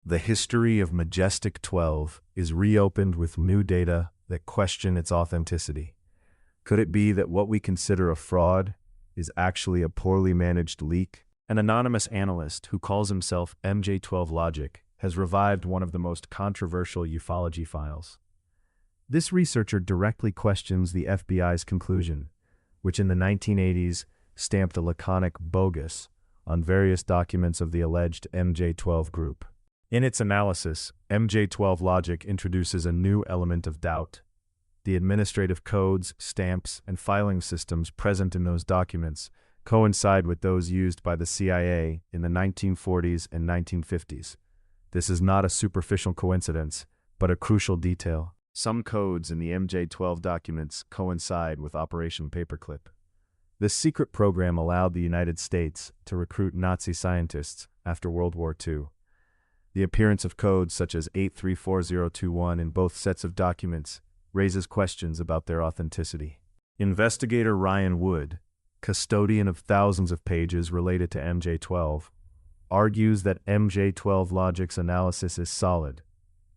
The history of Majestic-12 is reopened with new data that question its authenticity. Could it be that what we consider a fraud is actually a poorly managed leak? An anonymous analyst who calls himself MJ12 Logic has revived one of the most controversial ufology files. This researcher directly questions the FBI's conclusion, which in the 1980s stamped a laconic bogus on various documents of the alleged MJ12 group. In its analysis, MJ12 Logic introduces a new element of doubt. The administrative codes, stamps, and filing systems present in those documents coincide with those used by the CIA in the 1940s and 1950s. This is not a superficial coincidence, but a crucial detail. Some codes in the MJ12 documents coincide with Operation Paperclip. This secret program allowed the United States to recruit Nazi scientists after World War II. The appearance of codes such as 834021 in both sets of documents raises questions about their authenticity. Investigator Ryan Wood, custodian of thousands of pages related to MJ12, argues that MJ12 Logic's analysis is solid.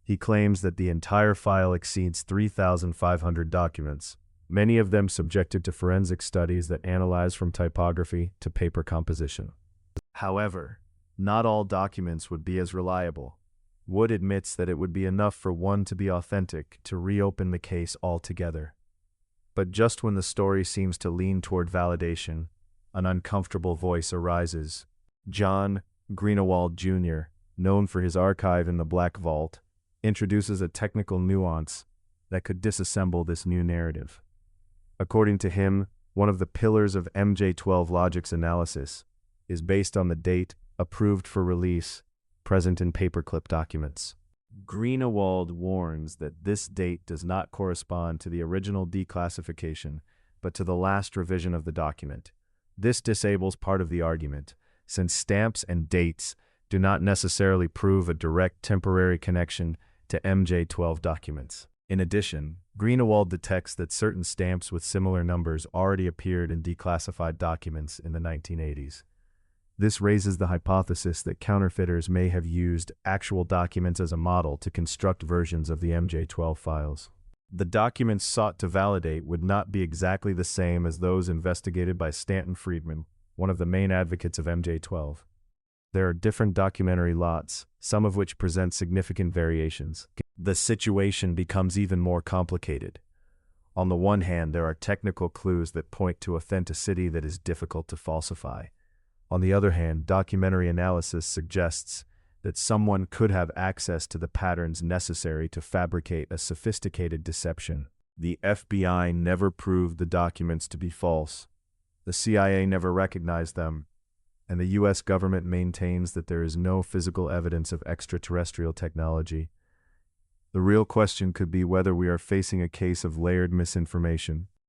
He claims that the entire file exceeds 3,500 documents, many of them subjected to forensic studies that analyze from typography to paper composition. However, not all documents would be as reliable. Wood admits that it would be enough for one to be authentic to reopen the case altogether. But just when the story seems to lean toward validation, an uncomfortable voice arises. John Greenewald Jr., known for his archive in the Black Vault, introduces a technical nuance that could disassemble this new narrative. According to him, one of the pillars of MJ12 Logic's analysis is based on the date approved for release present in paperclip documents. Greenewald warns that this date does not correspond to the original declassification, but to the last revision of the document. This disables part of the argument, since stamps and dates do not necessarily prove a direct temporary connection to MJ12 documents. In addition, Greenewald detects that certain stamps with similar numbers already appeared in declassified documents in the 1980s. This raises the hypothesis that counterfeiters may have used actual documents as a model to construct versions of the MJ12 files. The documents sought to validate would not be exactly the same as those investigated by Stanton Friedman, one of the main advocates of MJ12. There are different documentary lots, some of which present significant variations. The situation becomes even more complicated. On the one hand, there are technical clues that point to authenticity that is difficult to falsify. On the other hand, documentary analysis suggests that someone could have access to the patterns necessary to fabricate a sophisticated deception. The FBI never proved the documents to be false. The CIA never recognized them, and the U.S. government maintains that there is no physical evidence of extraterrestrial technology. The real question could be whether we are facing a case of layered misinformation,